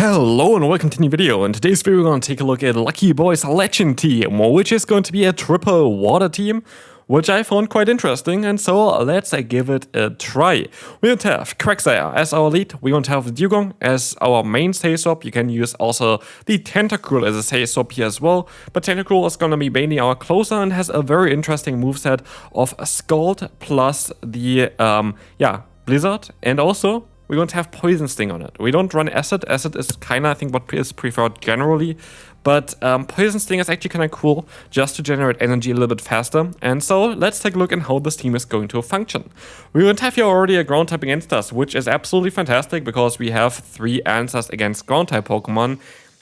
Hello and welcome to the new video. In today's video we're going to take a look at Lucky Boy's Legend team, which is going to be a triple water team, which I found quite interesting, and so let's give it a try. We're going to have Quagsire as our lead, we're going to have Dugong as our main save swap. You can use also the Tentacruel as a save swap here as well, but Tentacruel is going to be mainly our closer and has a very interesting moveset of Scald plus the Blizzard, and also we're going to have Poison Sting on it. We don't run Acid. Acid is kind of, I think, what is preferred generally. But Poison Sting is actually kind of cool just to generate energy a little bit faster. And so let's take a look at how this team is going to function. We're going to have here already a ground type against us, which is absolutely fantastic because we have 3 answers against ground type Pokemon.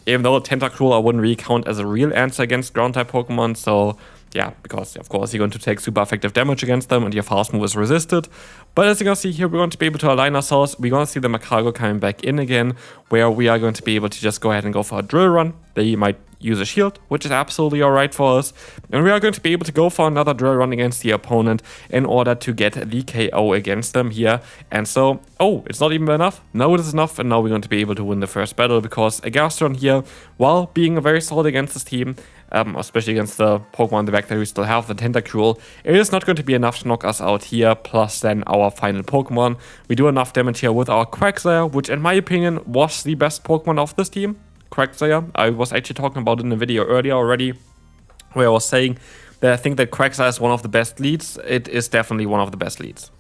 Even though Tentacruel I wouldn't really count as a real answer against ground type Pokemon. So yeah, because of course you're going to take super effective damage against them and your fast move is resisted. But as you can see here, we're going to be able to align ourselves. We're going to see the Magcargo coming back in again, where we are going to be able to just go ahead and go for a drill run. They might use a shield, which is absolutely alright for us. And we are going to be able to go for another drill run against the opponent in order to get the KO against them here. And so, oh, it's not even enough? No, it is enough, and now we're going to be able to win the first battle because a Gastron here, while being very solid against this team, especially against the Pokemon in the back that we still have, the Tentacruel, it is not going to be enough to knock us out here, plus then our final Pokemon. We do enough damage here with our Quagsire, which in my opinion was the best Pokemon of this team. Quagsire, I was actually talking about it in a video earlier already, where I was saying that I think that Quagsire is one of the best leads. It is definitely one of the best leads.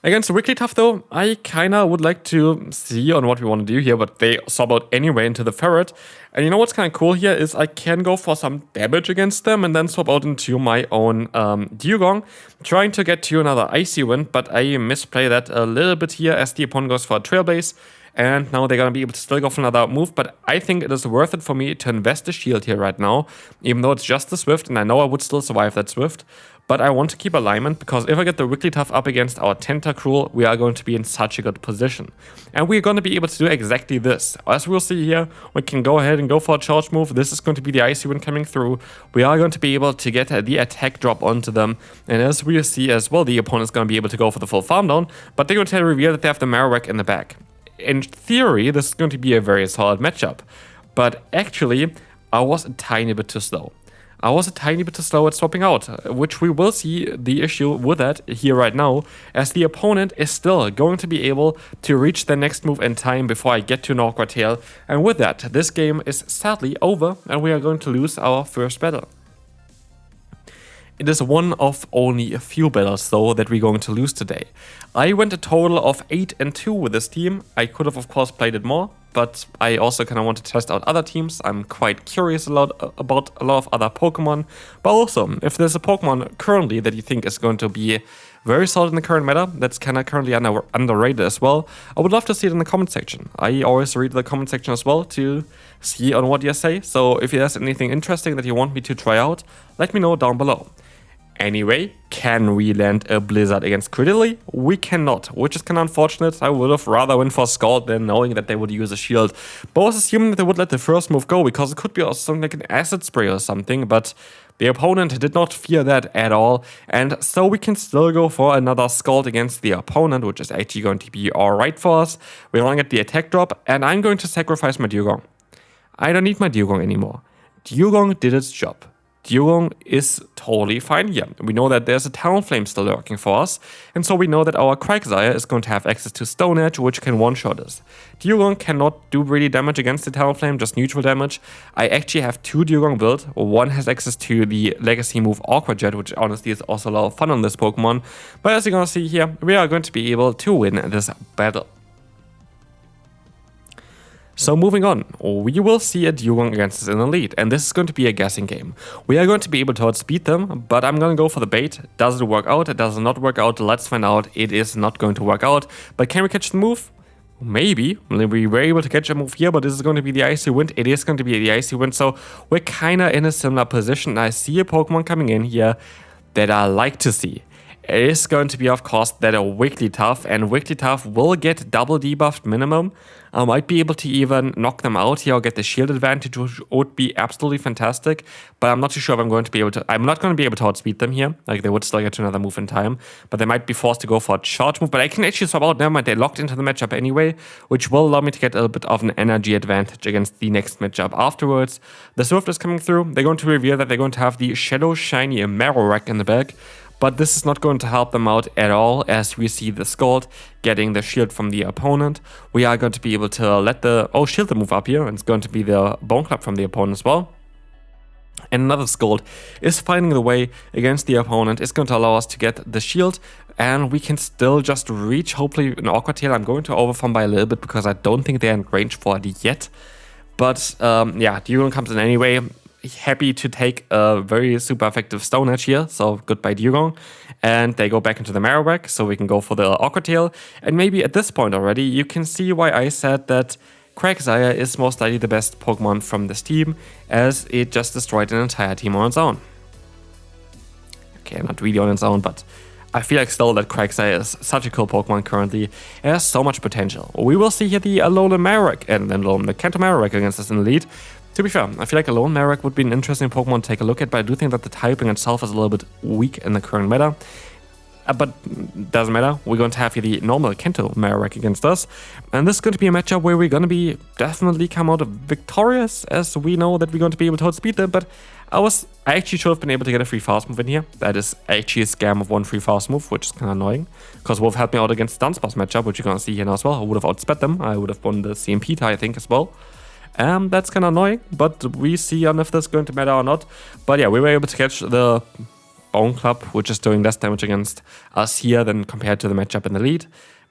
Against Wigglytuff though, I kinda would like to see on what we want to do here, but they swap out anyway into the Ferret. And you know what's kinda cool here is I can go for some damage against them and then swap out into my own Dugong, trying to get to another Icy Wind, but I misplay that a little bit here as the opponent goes for a Trailblaze. And now they're going to be able to still go for another move, but I think it is worth it for me to invest a shield here right now, even though it's just the Swift, and I know I would still survive that Swift. But I want to keep alignment, because if I get the Wigglytuff up against our Tentacruel, we are going to be in such a good position. And we're going to be able to do exactly this. As we'll see here, we can go ahead and go for a charge move. This is going to be the Icy Wind coming through. We are going to be able to get the attack drop onto them. And as we see as well, the opponent is going to be able to go for the full farm down, but they're going to reveal that they have the Marowak in the back. In theory, this is going to be a very solid matchup, but actually, I was a tiny bit too slow. I was a tiny bit too slow at swapping out, which we will see the issue with that here right now, as the opponent is still going to be able to reach their next move in time before I get to an Awkward Tail, and with that, this game is sadly over, and we are going to lose our first battle. It is one of only a few battles though that we're going to lose today. I went a total of 8-2 with this team. I could have of course played it more, but I also kind of want to test out other teams. I'm quite curious about a lot of other Pokemon, but also if there's a Pokemon currently that you think is going to be very solid in the current meta, that's kind of currently underrated as well, I would love to see it in the comment section. I always read the comment section as well to see on what you say, so if there's anything interesting that you want me to try out, let me know down below. Anyway, can we land a Blizzard against Credilly? We cannot, which is kind of unfortunate. I would have rather went for Scald than knowing that they would use a shield. But I was assuming that they would let the first move go, because it could be also something like an Acid Spray or something, but the opponent did not fear that at all, and so we can still go for another Scald against the opponent, which is actually going to be alright for us. We're going to get the attack drop, and I'm going to sacrifice my Dugong. I don't need my Dugong anymore. Dugong did its job. Dugong is totally fine here. We know that there's a Talonflame still lurking for us, and so we know that our Quagsire is going to have access to Stone Edge, which can one-shot us. Dugong cannot do really damage against the Talonflame, just neutral damage. I actually have 2 Dugong built. One has access to the legacy move Awkward Jet, which honestly is also a lot of fun on this Pokemon. But as you're going to see here, we are going to be able to win this battle. So moving on, we will see a Dugong against us in the lead, and this is going to be a guessing game. We are going to be able to outspeed them, but I'm going to go for the bait. Does it work out? Does it not work out? Let's find out. It is not going to work out, but can we catch the move? Maybe. We were able to catch a move here, but this is going to be the Icy Wind. It is going to be the Icy Wind, so we're kind of in a similar position. I see a Pokemon coming in here that I like to see. is going to be, of course, that a Wigglytuff, and Wigglytuff will get double debuffed minimum. I might be able to even knock them out here or get the shield advantage, which would be absolutely fantastic, but I'm not too sure if I'm going to be able to. I'm not going to be able to outspeed them here. Like, they would still get to another move in time, but they might be forced to go for a charge move, but I can actually swap out. Never mind, they're locked into the matchup anyway, which will allow me to get a little bit of an energy advantage against the next matchup afterwards. The Swift is coming through. They're going to reveal that they're going to have the Shadow Shiny Marowak in the back, but this is not going to help them out at all, as we see the Scald getting the shield from the opponent. We are going to be able to let the shield move up here, and it's going to be the Bone Club from the opponent as well. And another Scald is finding the way against the opponent. It's going to allow us to get the shield, and we can still just reach, hopefully, an Awkward Tail. I'm going to overfarm by a little bit because I don't think they're in range for it yet. But yeah, Dugong comes in anyway. Happy to take a very super effective Stone Edge here, so goodbye Dugong. And they go back into the Marowak, so we can go for the Awkward Tail. And maybe at this point already, you can see why I said that Quagsire is most likely the best Pokemon from this team, as it just destroyed an entire team on its own. Okay, not really on its own, but I feel like still that Quagsire is such a cool Pokemon currently. It has so much potential. We will see here the Alolan Marowak, and then the Kanto Marowak against us in the lead. To be fair, I feel like Alolan Marowak would be an interesting Pokemon to take a look at, but I do think that the typing itself is a little bit weak in the current meta. But doesn't matter, we're going to have here the normal Kanto Marowak against us. And this is going to be a matchup where we're going to be definitely come out victorious, as we know that we're going to be able to outspeed them. But I actually should have been able to get a free fast move in here. That is actually a scam of one free fast move, which is kind of annoying. Because Wolf helped me out against Dunsparce matchup, which you're going to see here now as well. I would have outsped them. I would have won the CMP tie, I think, as well. That's kind of annoying, but we see on if this is going to matter or not. But yeah, we were able to catch the Bone Club, which is doing less damage against us here than compared to the matchup in the lead.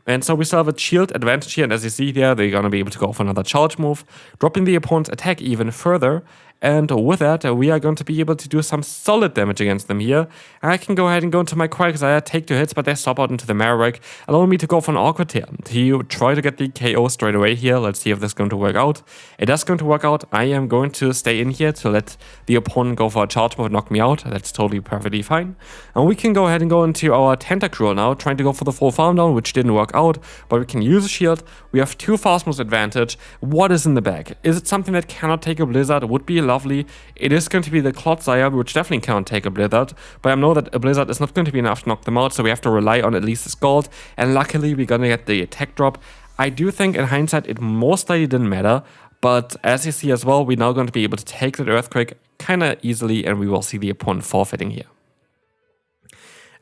And so we still have a shield advantage here, and as you see there, they're going to be able to go for another charge move, dropping the opponent's attack even further. And with that, we are going to be able to do some solid damage against them here. I can go ahead and go into my Quagsire, take 2 hits, but they stop out into the Marowak, allowing me to go for an Awkward Tail. To try to get the KO straight away here. Let's see if this is going to work out. It is going to work out. I am going to stay in here to let the opponent go for a charge move and knock me out. That's totally perfectly fine. And we can go ahead and go into our Tentacruel now, trying to go for the full farm down, which didn't work out, but we can use a shield. We have 2 fast moves advantage. What is in the bag? Is it something that cannot take a Blizzard? It would be lovely. It is going to be the Clodsire, which definitely cannot take a Blizzard, but I know that a Blizzard is not going to be enough to knock them out, so we have to rely on at least a Scald, and luckily we're gonna get the attack drop. I do think in hindsight it most likely didn't matter, but as you see as well, we're now going to be able to take that Earthquake kind of easily, and we will see the opponent forfeiting here.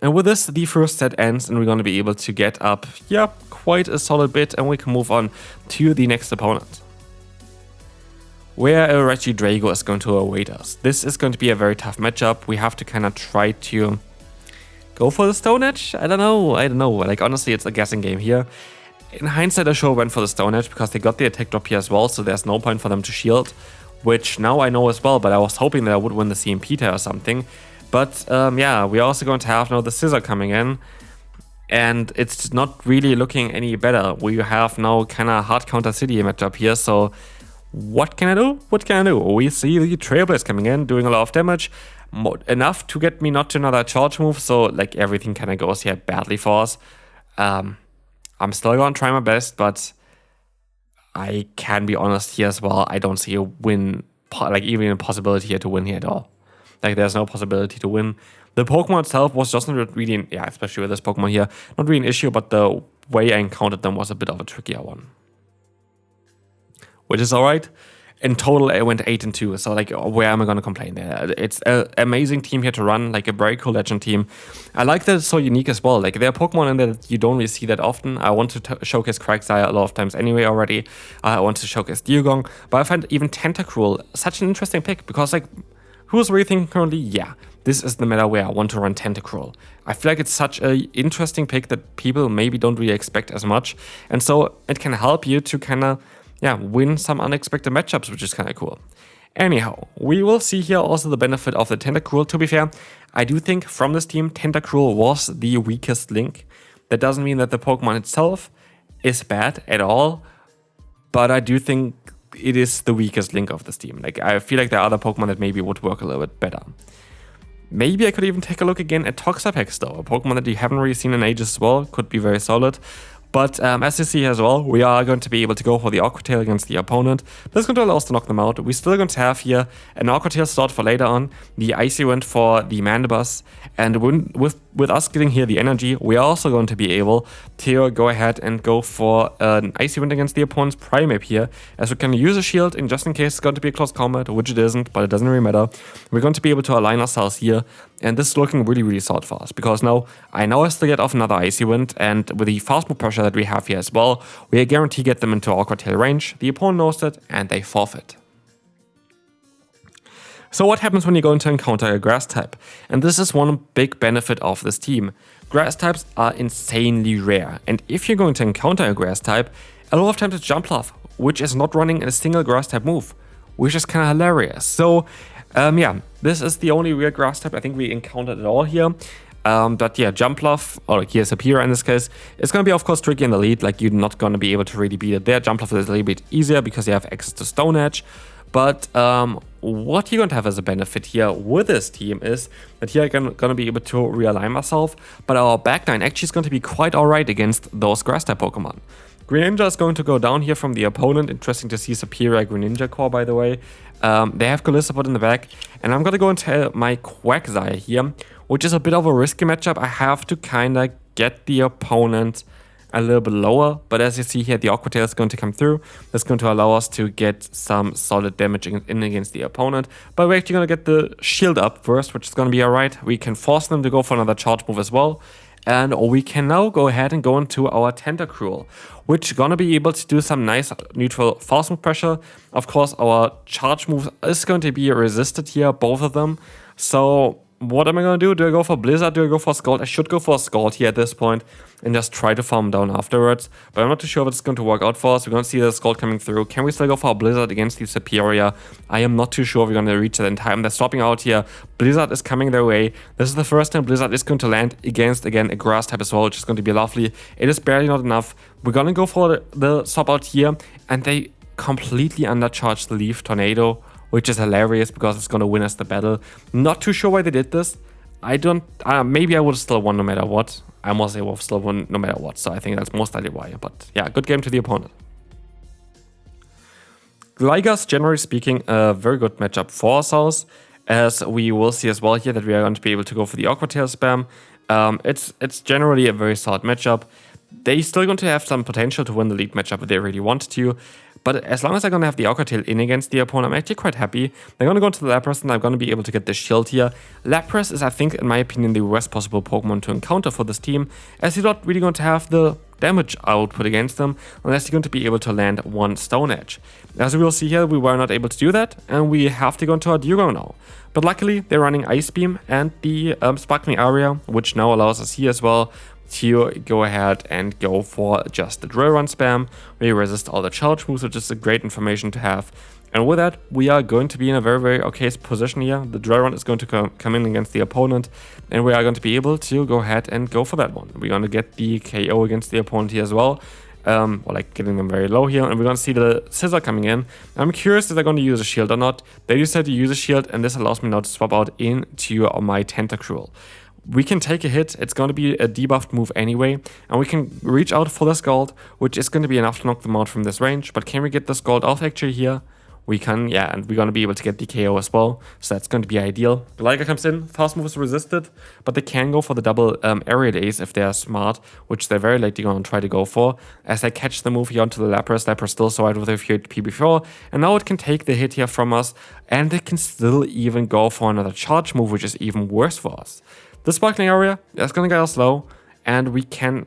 And with this, the first set ends, and we're going to be able to get up, yeah, quite a solid bit, and we can move on to the next opponent, where a Regidrago is going to await us. This is going to be a very tough matchup. We have to kind of try to go for the Stone Edge. I don't know. Like, honestly, it's a guessing game here. In hindsight, I sure went for the Stone Edge because they got the attack drop here as well, so there's no point for them to shield, which now I know as well, but I was hoping that I would win the CMP tie or something. But yeah, we're also going to have now the Scissor coming in, and it's not really looking any better. We have now kind of hard counter city matchup here, so what can I do? What can I do? We see the Trailblaze coming in, doing a lot of damage, enough to get me not to another charge move, so like everything kind of goes here badly for us. I'm still going to try my best, but I can be honest here as well. I don't see a win, like even a possibility here to win here at all. Like, there's no possibility to win. The Pokemon itself was just not really, yeah, especially with this Pokemon here, not really an issue, but the way I encountered them was a bit of a trickier one. Which is alright. In total, I went 8-2, so like, where am I going to complain there? It's an amazing team here to run, like a very cool Legend team. I like that it's so unique as well. Like, there are Pokemon in there that you don't really see that often. I want to showcase Quagsire a lot of times anyway already. I want to showcase Dugong, but I find even Tentacruel such an interesting pick, because like, who's really thinking currently? Yeah, this is the meta where I want to run Tentacruel. I feel like it's such an interesting pick that people maybe don't really expect as much, and so it can help you to kind of, yeah, win some unexpected matchups, which is kind of cool. Anyhow, we will see here also the benefit of the Tentacruel. To be fair, I do think from this team, Tentacruel was the weakest link. That doesn't mean that the Pokemon itself is bad at all, but I do think it is the weakest link of this team. Like, I feel like there are other Pokemon that maybe would work a little bit better. Maybe I could even take a look again at Toxapex though, a Pokemon that you haven't really seen in ages as well, could be very solid. But as you see as well, we are going to be able to go for the Aqua Tail against the opponent. This is going to allow us to knock them out. We're still going to have here an Aqua Tail slot for later on, the Icy Wind for the Mandibuzz, and with us getting here the energy, we are also going to be able to go ahead and go for an Icy Wind against the opponent's Primeape here, as we can use a shield in just in case it's going to be a close combat, which it isn't, but it doesn't really matter. We're going to be able to align ourselves here, and this is looking really, really solid for us, because now I know I still get off another Icy Wind, and with the fast move pressure that we have here as well, we are guaranteed to get them into Aqua Tail range. The opponent knows it, and they forfeit. So what happens when you go into encounter a grass type? And this is one big benefit of this team. Grass types are insanely rare, and if you're going to encounter a grass type, a lot of times it's Jumpluff, which is not running a single grass type move, which is kind of hilarious. So yeah, this is the only rare grass type I think we encountered at all here. But yeah, Jumpluff, or like here's Sapira in this case, it's going to be of course tricky in the lead, like you're not going to be able to really beat it there. Jumpluff is a little bit easier because you have access to Stone Edge. But what you're going to have as a benefit here with this team is that here I'm going to be able to realign myself, but our backline actually is going to be quite alright against those grass type Pokemon. Greninja is going to go down here from the opponent. Interesting to see Superior Greninja core, by the way. They have Golisopod in the back, and I'm going to go into my Quagsire here, which is a bit of a risky matchup. I have to kind of get the opponent a little bit lower, but as you see here, the Aqua Tail is going to come through. That's going to allow us to get some solid damage in against the opponent, but we're actually going to get the shield up first, which is going to be alright. We can force them to go for another charge move as well, and we can now go ahead and go into our Tentacruel, which is going to be able to do some nice neutral fast move pressure. Of course, our charge move is going to be resisted here, both of them. So what am I going to do? Do I go for Blizzard? Do I go for Scald? I should go for Scald here at this point and just try to farm down afterwards. But I'm not too sure if it's going to work out for us. We're going to see the Scald coming through. Can we still go for a Blizzard against the Superior? I am not too sure if we're going to reach that in time. They're swapping out here. Blizzard is coming their way. This is the first time Blizzard is going to land against, again, a grass type as well, which is going to be lovely. It is barely not enough. We're going to go for the swap out here, and they completely undercharged the Leaf Tornado, which is hilarious because it's going to win us the battle. Not too sure why they did this. I don't, maybe I would have still won no matter what. I must say would have still won no matter what, so I think that's most likely why. But yeah, good game to the opponent. Gligas, generally speaking, a very good matchup for ourselves, as we will see as well here that we are going to be able to go for the Aqua Tail spam. It's generally a very solid matchup. They're still going to have some potential to win the league matchup if they really want to. But as long as they're going to have the Aqua Tail in against the opponent, I'm actually quite happy. They're going to go into the Lapras, and I'm going to be able to get the shield here. Lapras is, I think, in my opinion, the worst possible Pokemon to encounter for this team, as you're not really going to have the damage output against them, unless you're going to be able to land one Stone Edge. As we will see here, we were not able to do that, and we have to go into our Dugo now. But luckily, they're running Ice Beam and the Sparkling Area, which now allows us here as well to go ahead and go for just the Drill Run spam. We resist all the charge moves, which is a great information to have. And with that, we are going to be in a very, very okay position here. The Drill Run is going to come in against the opponent, and we are going to be able to go ahead and go for that one. We're going to get the KO against the opponent here as well. Or like getting them very low here, and we're going to see the Scissor coming in. I'm curious if they're going to use a shield or not. They decided to use a shield, and this allows me now to swap out into my Tentacruel. We can take a hit, it's going to be a debuffed move anyway, and we can reach out for the Scald, which is going to be enough to knock them out from this range. But can we get the Scald off actually here? We can, yeah, and we're going to be able to get the KO as well, so that's going to be ideal. Glyca comes in, fast move is resisted, but they can go for the double Aerial Ace if they're smart, which they're very likely going to try to go for. As they catch the move here onto the Lapras, Lapras still survived with a few HP before, and now it can take the hit here from us, and they can still even go for another charge move, which is even worse for us. The Sparkling Area is going to get us low, and we can...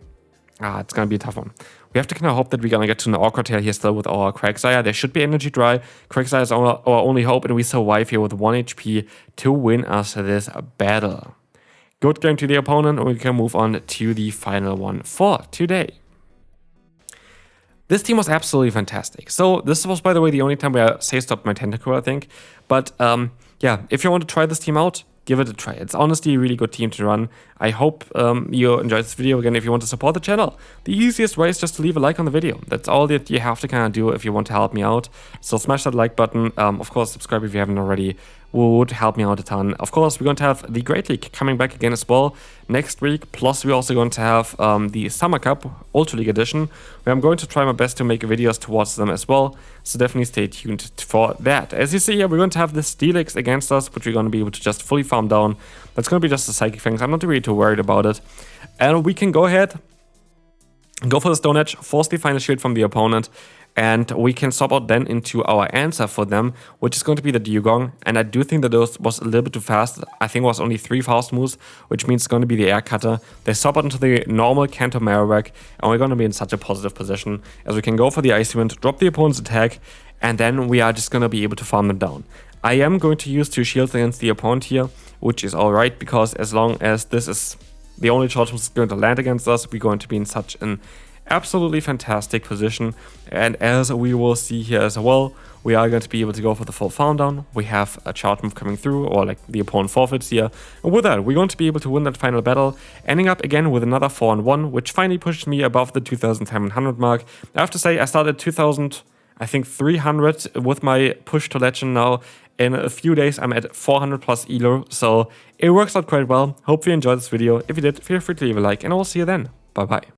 it's going to be a tough one. We have to kind of hope that we're going to get to an Aqua Tail here still with our Quagsire. There should be Energy Dry. Quagsire is our only hope, and we survive here with 1 HP to win us this battle. Good game to the opponent, and we can move on to the final one for today. This team was absolutely fantastic. So this was, by the way, the only time where I say-stopped my Tentacruel, I think. But yeah, if you want to try this team out, give it a try. It's honestly a really good team to run. I hope you enjoyed this video. Again, if you want to support the channel, the easiest way is just to leave a like on the video. That's all that you have to kind of do if you want to help me out. So smash that like button. Of course, subscribe if you haven't already. would help me out a ton. Of course, we're going to have the Great League coming back again as well next week. Plus, we're also going to have the Summer Cup Ultra League Edition, where I'm going to try my best to make videos towards them as well. So definitely stay tuned for that. As you see here, we're going to have the Steelix against us, which we're going to be able to just fully farm down. That's going to be just a psychic thing. I'm not really too worried about it. And we can go ahead, go for the Stone Edge, force the final shield from the opponent, and we can swap out then into our answer for them, which is going to be the Dugong. And I do think that those was a little bit too fast. I think it was only 3 fast moves, which means it's going to be the Air Cutter. They swap out into the normal Canto Marowak, and we're going to be in such a positive position as we can go for the Icy Wind, drop the opponent's attack, and then we are just going to be able to farm them down. I am going to use 2 shields against the opponent here, which is alright, because as long as this is the only charge move that's going to land against us, we're going to be in such an absolutely fantastic position. And as we will see here as well, we are going to be able to go for the full farm down. We have a charge move coming through, or like the opponent forfeits here. And with that, we're going to be able to win that final battle, ending up again with another 4-1, which finally pushed me above the 2,700 mark. I have to say, I started 2,000, I think 300 with my push to legend now. In a few days, I'm at 400 plus elo, so it works out quite well. Hope you enjoyed this video. If you did, feel free to leave a like, and I will see you then. Bye bye.